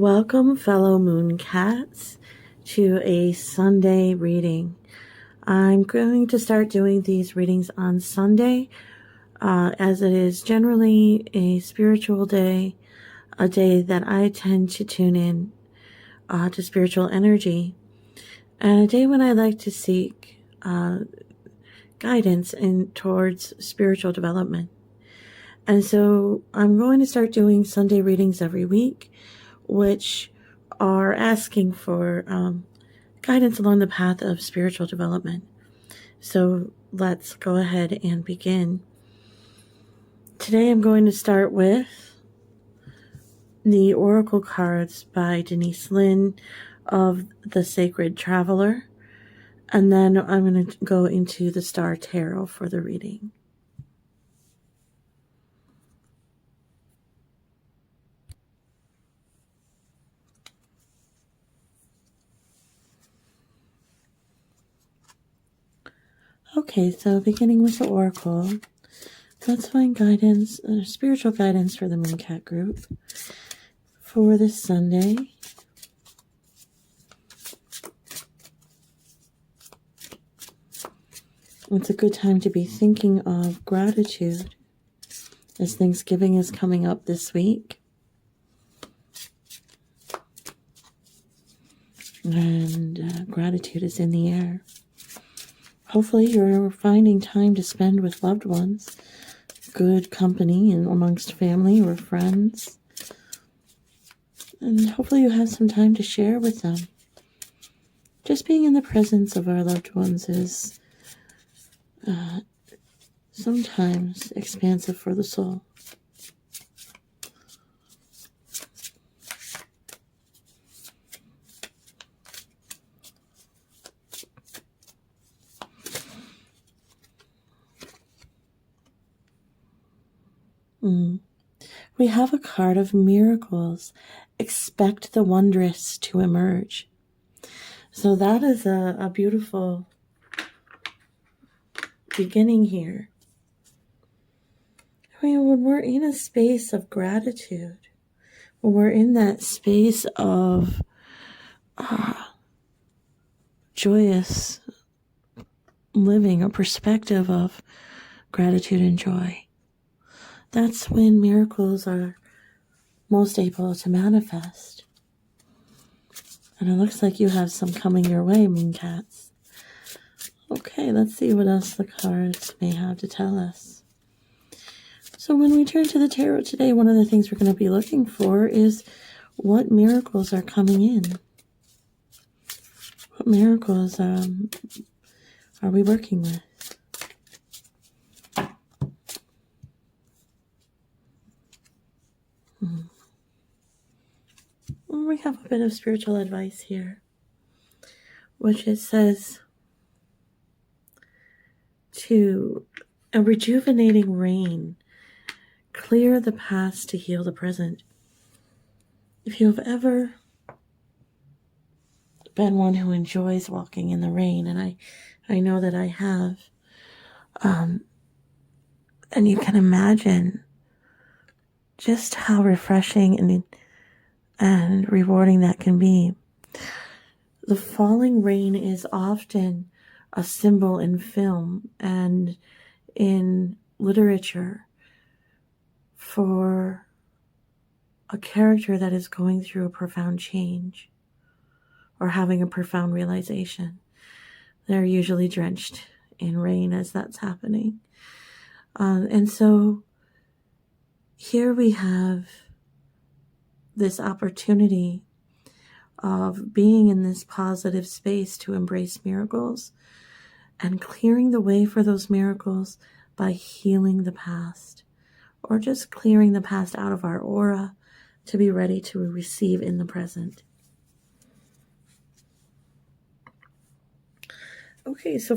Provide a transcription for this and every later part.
Welcome, fellow Mooncats, to a Sunday reading. I'm going to start doing these readings on Sunday, as it is generally a spiritual day, a day that I tend to tune in to spiritual energy, and a day when I like to seek guidance towards spiritual development. And so I'm going to start doing Sunday readings every week, which are asking for guidance along the path of spiritual development. So let's go ahead and begin. Today I'm going to start with the Oracle cards by Denise Linn of the Sacred Traveler, and then I'm going to go into the Star Tarot for the reading. Okay, so beginning with the Oracle, let's find guidance, spiritual guidance for the Mooncat group for this Sunday. It's a good time to be thinking of gratitude, as Thanksgiving is coming up this week. And gratitude is in the air. Hopefully you're finding time to spend with loved ones, good company and amongst family or friends. And hopefully you have some time to share with them. Just being in the presence of our loved ones is sometimes expansive for the soul. We have a card of miracles. Expect the wondrous to emerge. So that is a beautiful beginning here. I mean, when we're in a space of gratitude, when we're in that space of joyous living, a perspective of gratitude and joy, that's when miracles are most able to manifest. And it looks like you have some coming your way, Mooncats. Okay, let's see what else the cards may have to tell us. So when we turn to the tarot today, one of the things we're going to be looking for is what miracles are coming in. What miracles are we working with? We have a bit of spiritual advice here, which it says to a rejuvenating rain, clear the past to heal the present. If you have ever been one who enjoys walking in the rain, and I know that I have, and you can imagine just how refreshing and rewarding that can be. The falling rain is often a symbol in film and in literature for a character that is going through a profound change or having a profound realization. They're usually drenched in rain as that's happening. And so here we have this opportunity of being in this positive space to embrace miracles and clearing the way for those miracles by healing the past, or just clearing the past out of our aura to be ready to receive in the present. Okay, so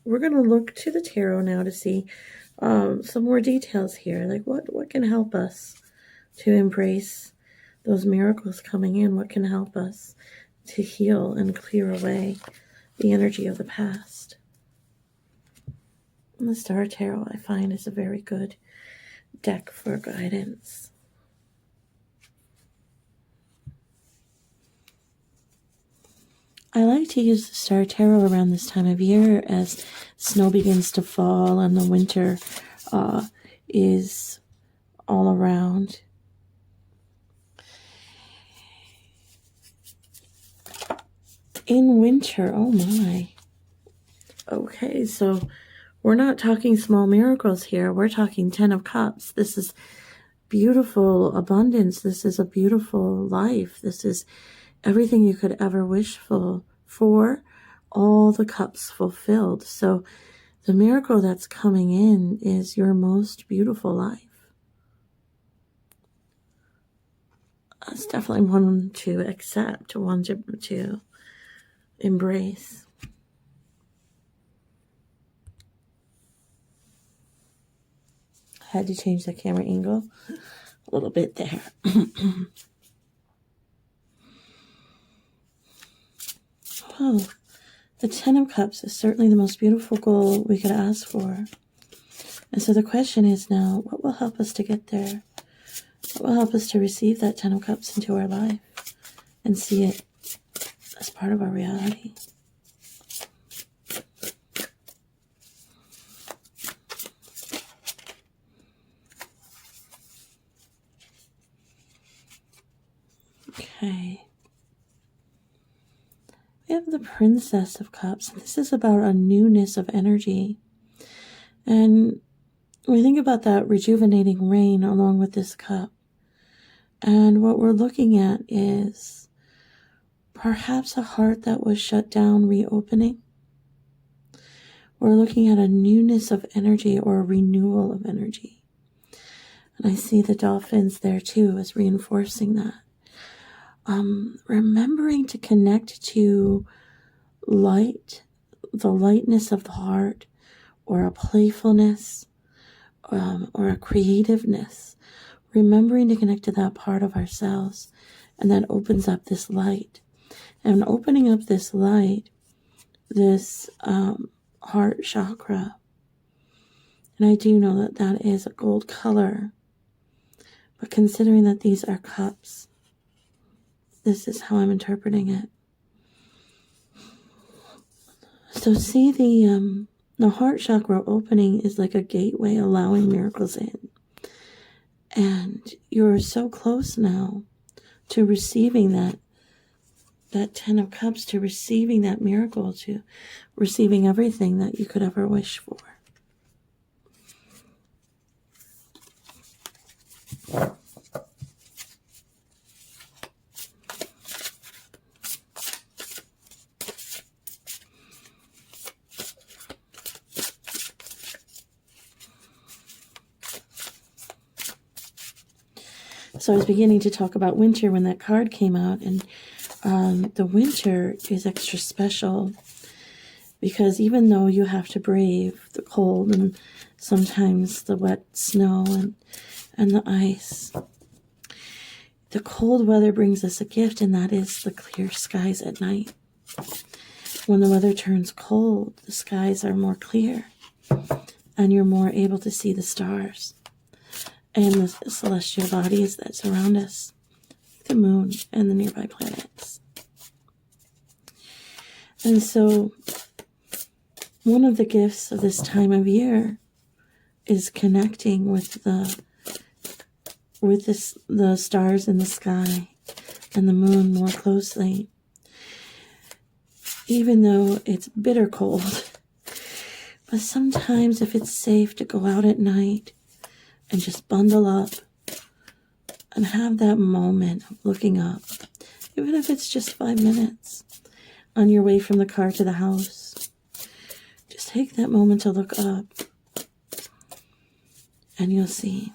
we're going to look to the tarot now to see some more details here. Like what can help us to embrace those miracles coming in? What can help us to heal and clear away the energy of the past? And the Star Tarot, I find, is a very good deck for guidance. I like to use the Star Tarot around this time of year as snow begins to fall and the winter is all around. In winter, oh my. Okay, so we're not talking small miracles here. We're talking 10 of Cups. This is beautiful abundance. This is a beautiful life. This is everything you could ever wish for, all the cups fulfilled. So the miracle that's coming in is your most beautiful life. That's definitely one to accept, one to embrace. I had to change the camera angle a little bit there. Well, the 10 of Cups is certainly the most beautiful goal we could ask for. And so the question is now, what will help us to get there? What will help us to receive that 10 of Cups into our life and see it as part of our reality? Okay. We have the Princess of Cups. This is about a newness of energy. And we think about that rejuvenating rain along with this cup. And what we're looking at is perhaps a heart that was shut down reopening. We're looking at a newness of energy or a renewal of energy. And I see the dolphins there too as reinforcing that. Remembering to connect to light, the lightness of the heart, or a playfulness, or a creativeness. Remembering to connect to that part of ourselves, and that opens up this light. And opening up this light, this heart chakra, and I do know that that is a gold color, but considering that these are cups, this is how I'm interpreting it. So see, the heart chakra opening is like a gateway allowing miracles in. And you're so close now to receiving that 10 of Cups, to receiving that miracle, to receiving everything that you could ever wish for. So I was beginning to talk about winter when that card came out, and the winter is extra special because even though you have to brave the cold and sometimes the wet snow and the ice, the cold weather brings us a gift, and that is the clear skies at night. When the weather turns cold, the skies are more clear and you're more able to see the stars and the celestial bodies that surround us, the moon and the nearby planets. And so one of the gifts of this time of year is connecting with the stars in the sky and the moon more closely. Even though it's bitter cold, but sometimes if it's safe to go out at night and just bundle up and have that moment of looking up, even if it's just 5 minutes on your way from the car to the house, just take that moment to look up and you'll see.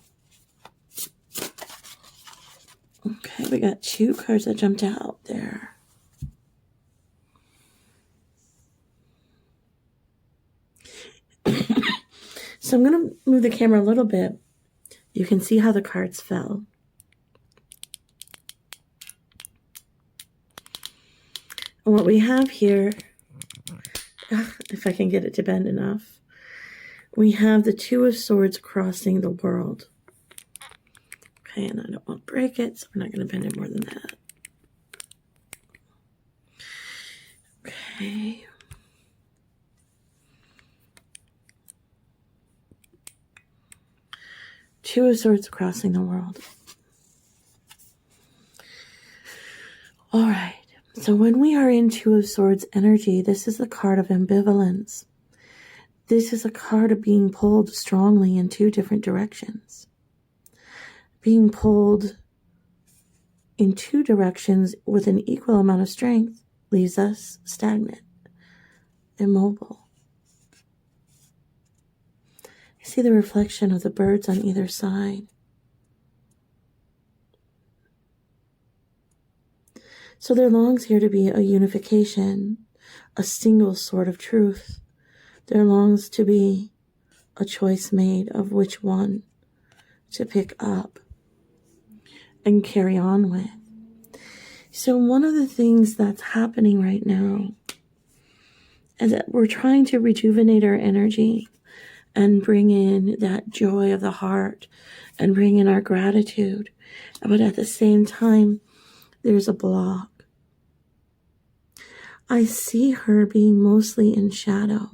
Okay, we got 2 cards that jumped out there. So I'm going to move the camera a little bit. You can see how the cards fell. And what we have here, if I can get it to bend enough, we have the 2 of Swords crossing the world. Okay, and I don't want to break it, so we're not going to bend it more than that. Okay. Two of Swords crossing the world. All right. So when we are in Two of Swords energy, this is the card of ambivalence. This is a card of being pulled strongly in two different directions. Being pulled in two directions with an equal amount of strength leaves us stagnant, immobile. I see the reflection of the birds on either side. So there longs here to be a unification, a single sort of truth. There longs to be a choice made of which one to pick up and carry on with. So one of the things that's happening right now is that we're trying to rejuvenate our energy and bring in that joy of the heart and bring in our gratitude. But at the same time, there's a block. I see her being mostly in shadow.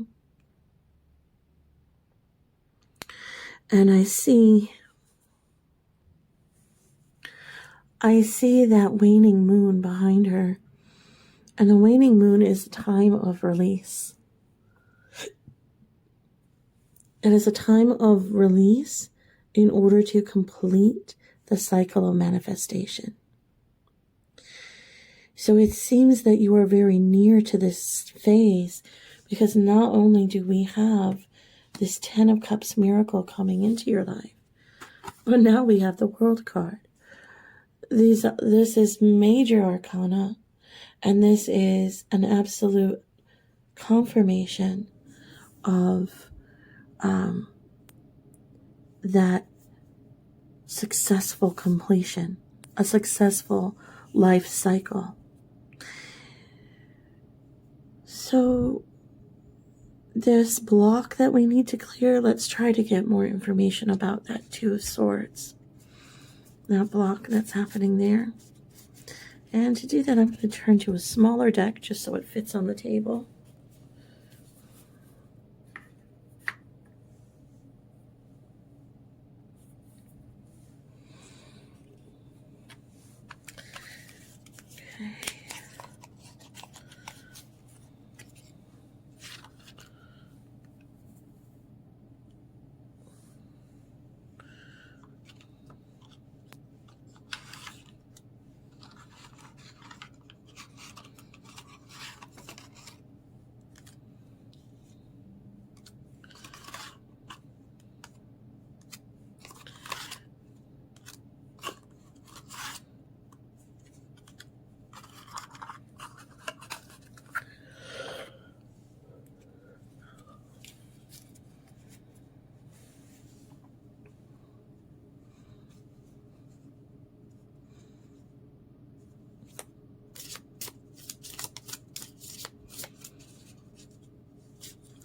And I see that waning moon behind her. And the waning moon is a time of release. It is a time of release in order to complete the cycle of manifestation. So it seems that you are very near to this phase, because not only do we have this 10 of Cups miracle coming into your life, but now we have the World card. This is major arcana, and this is an absolute confirmation of that successful completion, a successful life cycle. So this block that we need to clear, let's try to get more information about that Two of Swords, that block that's happening there. And to do that, I'm going to turn to a smaller deck just so it fits on the table.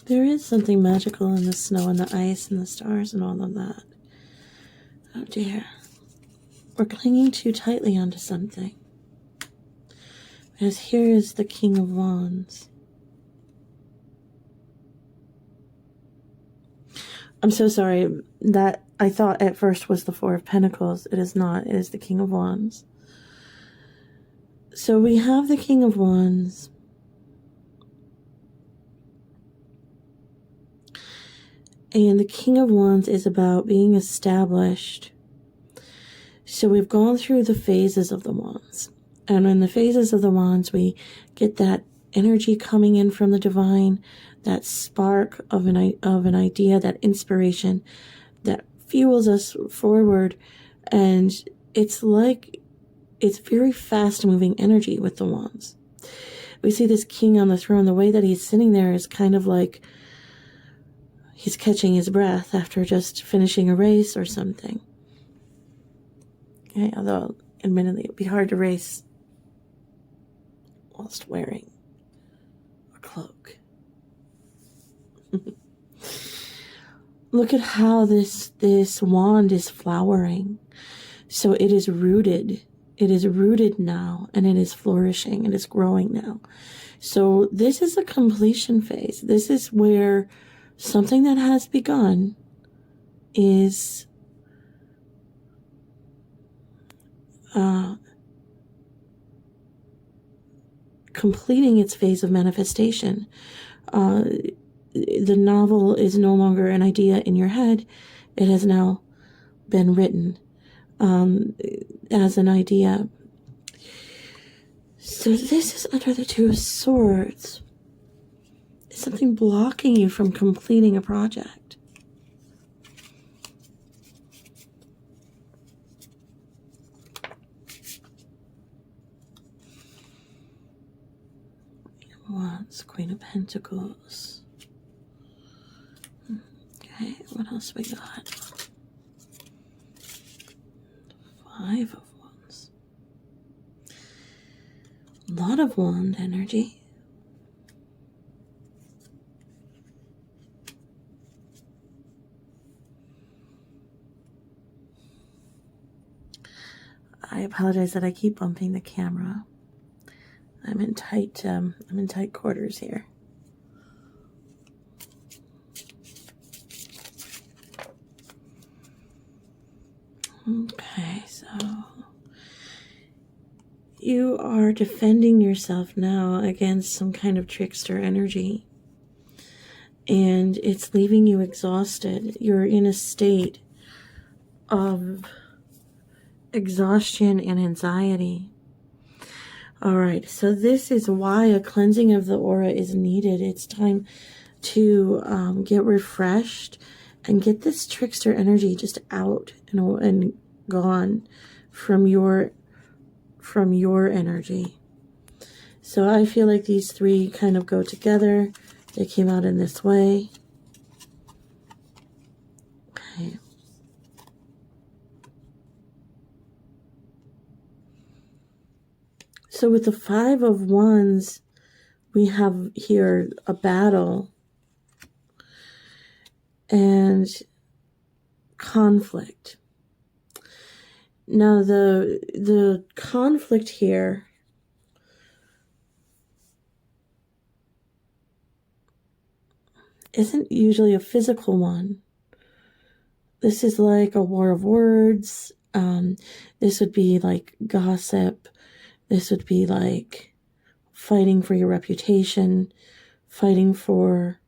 There is something magical in the snow and the ice and the stars and all of that. Oh dear. We're clinging too tightly onto something. Because here is the King of Wands. I'm so sorry. That I thought at first was the Four of Pentacles. It is not. It is the King of Wands. So we have the King of Wands. And the King of Wands is about being established. So we've gone through the phases of the Wands. And in the phases of the Wands, we get that energy coming in from the divine, that spark of an idea, that inspiration that fuels us forward. And it's like, it's very fast moving energy with the Wands. We see this king on the throne. The way that he's sitting there is kind of like he's catching his breath after just finishing a race or something. Okay, although admittedly it'd be hard to race whilst wearing a cloak. Look at how this wand is flowering. So it is rooted It is rooted now, and it is flourishing. It is growing now. So this is a completion phase. This is where something that has begun is completing its phase of manifestation. The novel is no longer an idea in your head. It has now been written as an idea. So this is under the Two of Swords. Is something blocking you from completing a project? Wands, Queen of Pentacles. Okay, what else we got? Five of Wands. A lot of wand energy. I apologize that I keep bumping the camera. I'm in tight quarters here. Okay, so you are defending yourself now against some kind of trickster energy, and it's leaving you exhausted. You're in a state of exhaustion and anxiety. All right, so this is why a cleansing of the aura is needed. It's time to get refreshed and get this trickster energy just out and gone from your energy. So I feel like these three kind of go together. They came out in this way. Okay. So with the Five of Wands, we have here a battle and conflict. Now the conflict here isn't usually a physical one. This is like a war of words. This would be like gossip. This would be like fighting for your reputation, fighting for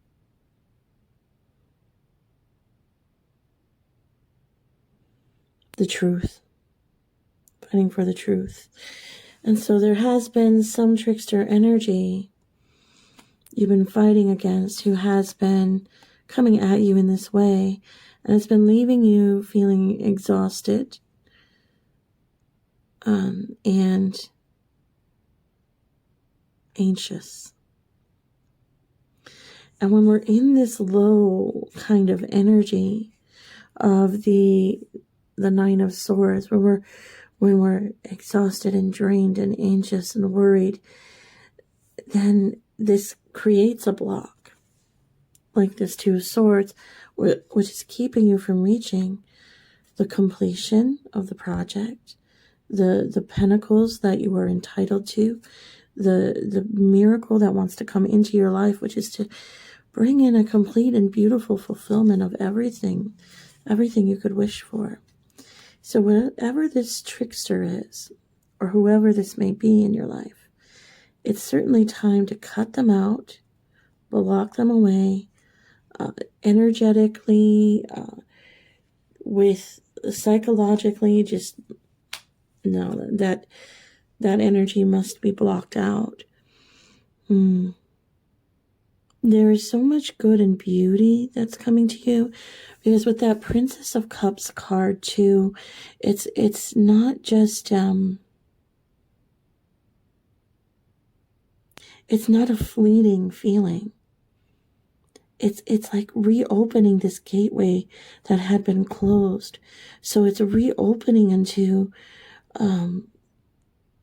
the truth, fighting for the truth. And so there has been some trickster energy you've been fighting against who has been coming at you in this way, and it's been leaving you feeling exhausted and anxious. And when we're in this low kind of energy of the Nine of Swords, when we're exhausted and drained and anxious and worried, then this creates a block, like this Two of Swords, which is keeping you from reaching the completion of the project, the pentacles that you are entitled to, the miracle that wants to come into your life, which is to bring in a complete and beautiful fulfillment of everything you could wish for. So whatever this trickster is, or whoever this may be in your life, it's certainly time to cut them out, block them away, energetically, with psychologically, just know that energy must be blocked out. There is so much good and beauty that's coming to you, because with that Princess of Cups card too, it's not just it's not a fleeting feeling. It's like reopening this gateway that had been closed. So it's reopening into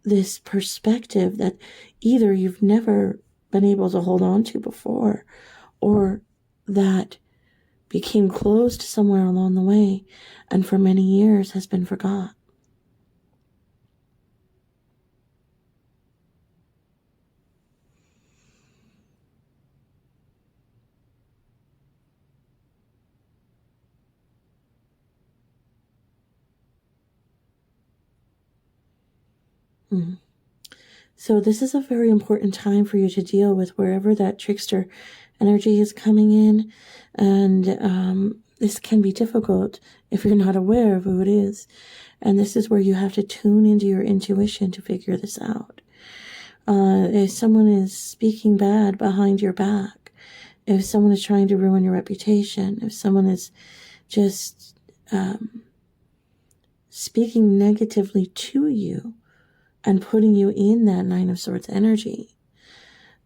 this perspective that either you've never been able to hold on to before, or that became closed somewhere along the way and for many years has been forgot. Mm. So this is a very important time for you to deal with wherever that trickster energy is coming in. And this can be difficult if you're not aware of who it is. And this is where you have to tune into your intuition to figure this out. If someone is speaking bad behind your back, if someone is trying to ruin your reputation, if someone is just speaking negatively to you and putting you in that Nine of Swords energy,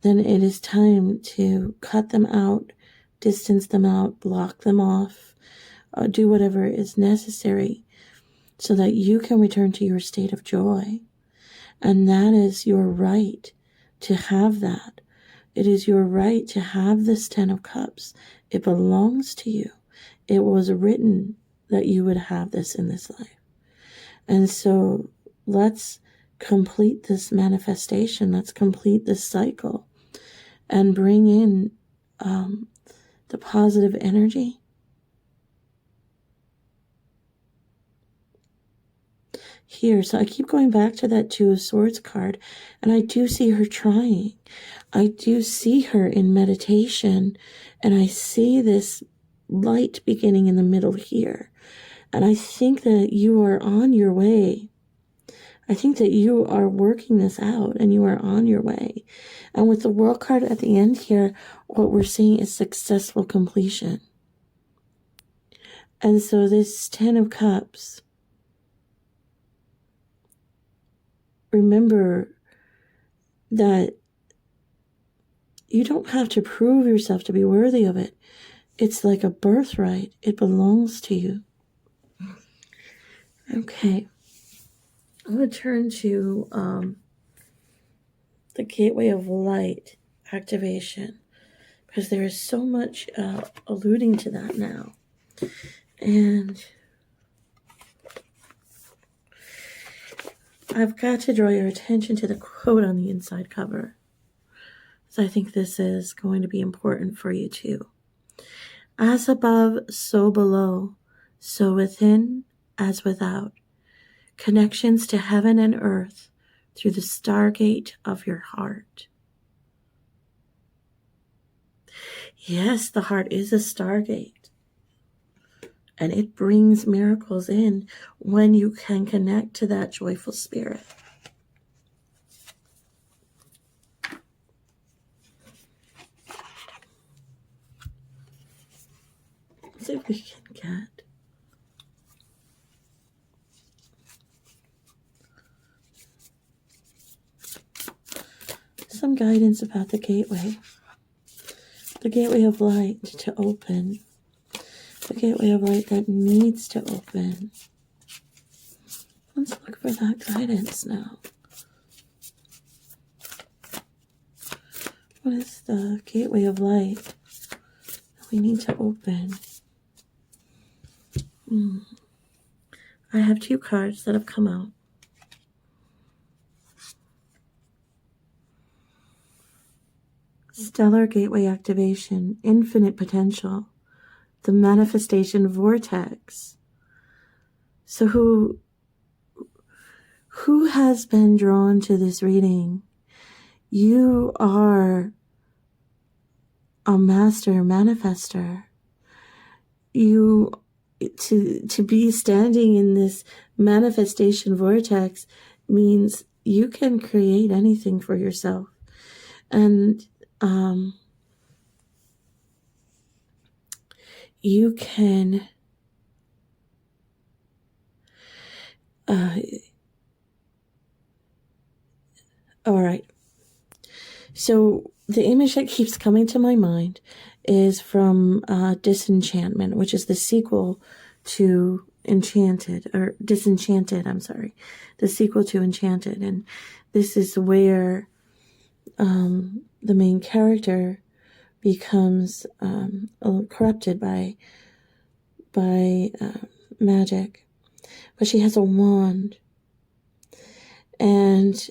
then it is time to cut them out, distance them out, block them off, do whatever is necessary so that you can return to your state of joy. And that is your right to have that. It is your right to have this 10 of Cups. It belongs to you. It was written that you would have this in this life. And so let's complete this manifestation. Let's complete this cycle and bring in the positive energy. Here, so I keep going back to that Two of Swords card, and I do see her trying. I do see her in meditation, and I see this light beginning in the middle here. And I think that you are on your way. I think that you are working this out, and you are on your way. And with the World card at the end here, what we're seeing is successful completion. And so this 10 of Cups, remember that you don't have to prove yourself to be worthy of it. It's like a birthright. It belongs to you. Okay. I'm going to turn to the Gateway of Light activation, because there is so much alluding to that now. And I've got to draw your attention to the quote on the inside cover, so I think this is going to be important for you too. As above, so below, so within as without. Connections to heaven and earth through the stargate of your heart. Yes, the heart is a stargate. And it brings miracles in when you can connect to that joyful spirit. Let's see if we can get some guidance about the gateway. The gateway of light to open. The gateway of light that needs to open. Let's look for that guidance now. What is the gateway of light that we need to open? I have two cards that have come out. Stellar Gateway Activation, Infinite Potential, the Manifestation Vortex. So who has been drawn to this reading? You are a master manifester. You, to be standing in this manifestation vortex means you can create anything for yourself. And you can all right. So the image that keeps coming to my mind is from Disenchantment, which is the sequel to Enchanted, or Disenchanted, I'm sorry. The sequel to Enchanted. And this is where the main character becomes corrupted by magic. But she has a wand. And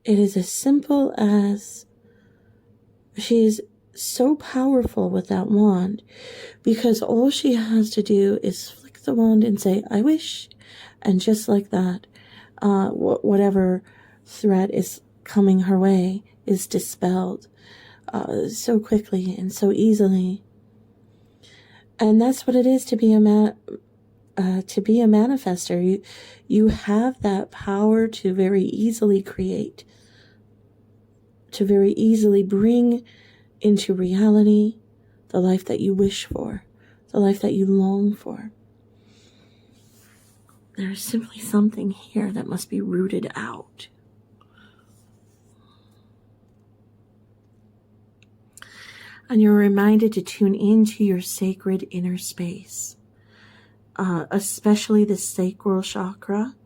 it is as simple as she's so powerful with that wand, because all she has to do is flick the wand and say, I wish. And just like that, whatever threat is coming her way is dispelled so quickly and so easily. And that's what it is to be a manifester. You have that power to very easily create, to very easily bring into reality the life that you wish for, the life that you long for. There is simply something here that must be rooted out. And you're reminded to tune into your sacred inner space, especially the sacral chakra,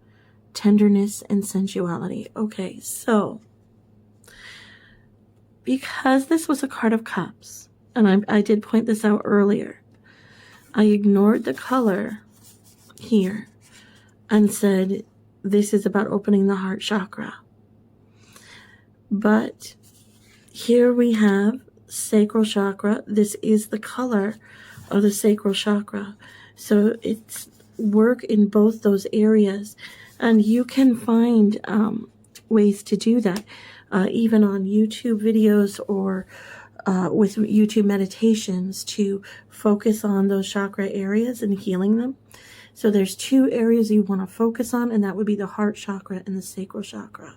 tenderness and sensuality. Okay, so because this was a card of cups, and I did point this out earlier, I ignored the color here and said, this is about opening the heart chakra. But here we have sacral chakra. This is the color of the sacral chakra. So it's work in both those areas. And you can find ways to do that, even on YouTube videos or with YouTube meditations, to focus on those chakra areas and healing them. So there's two areas you want to focus on, and that would be the heart chakra and the sacral chakra.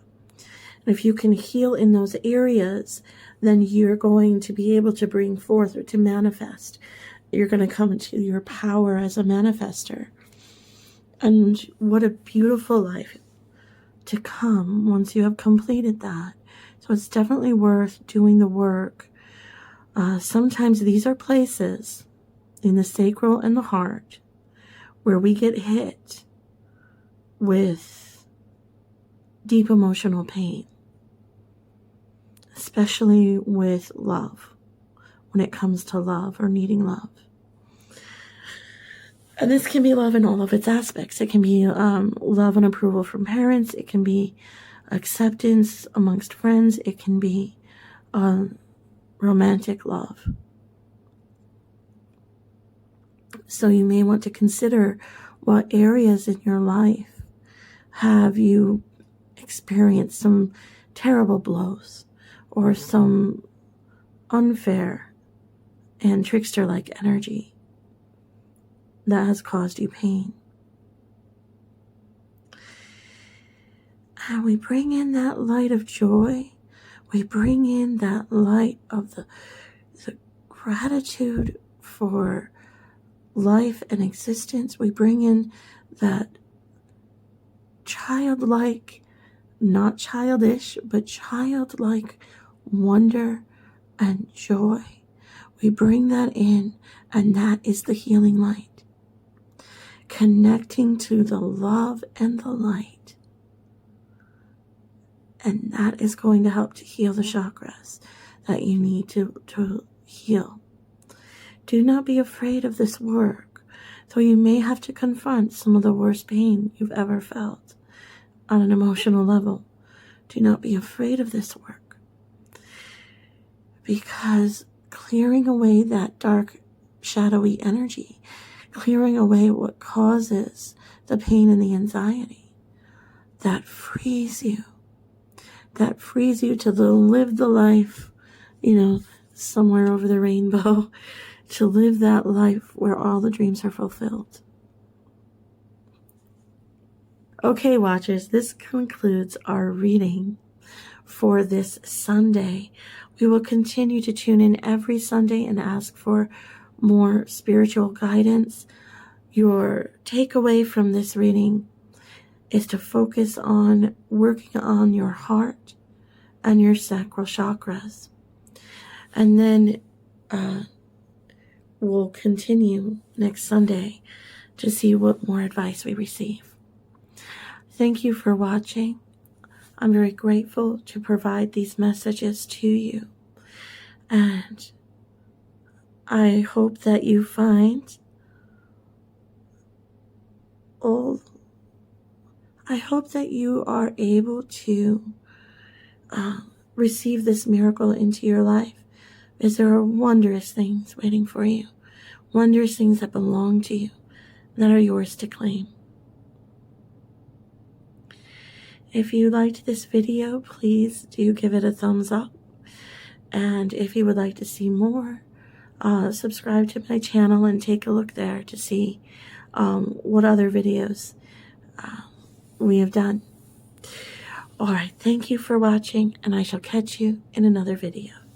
And if you can heal in those areas, then you're going to be able to bring forth or to manifest. You're going to come into your power as a manifester. And what a beautiful life to come once you have completed that. So it's definitely worth doing the work. Sometimes these are places in the sacral and the heart where we get hit with deep emotional pain, especially with love, when it comes to love or needing love. And this can be love in all of its aspects. It can be love and approval from parents. It can be acceptance amongst friends. It can be romantic love. So you may want to consider what areas in your life have you experienced some terrible blows or some unfair and trickster-like energy that has caused you pain. And we bring in that light of joy. We bring in that light of the gratitude for life and existence. We bring in that childlike, not childish, but childlike wonder and joy. We bring that in, and that is the healing light. Connecting to the love and the light. And that is going to help to heal the chakras that you need to heal. Do not be afraid of this work, though you may have to confront some of the worst pain you've ever felt on an emotional level. Do not be afraid of this work, because clearing away that dark, shadowy energy, clearing away what causes the pain and the anxiety, that frees you to live the life, somewhere over the rainbow, to live that life where all the dreams are fulfilled. Okay, watchers, this concludes our reading for this Sunday. We will continue to tune in every Sunday and ask for more spiritual guidance. Your takeaway from this reading is to focus on working on your heart and your sacral chakras. And then we'll continue next Sunday to see what more advice we receive. Thank you for watching. I'm very grateful to provide these messages to you. And I hope that you find I hope that you are able to receive this miracle into your life, because there are wondrous things waiting for you, wondrous things that belong to you, that are yours to claim. If you liked this video, please do give it a thumbs up. And if you would like to see more, subscribe to my channel and take a look there to see what other videos we have done. Alright, thank you for watching, and I shall catch you in another video.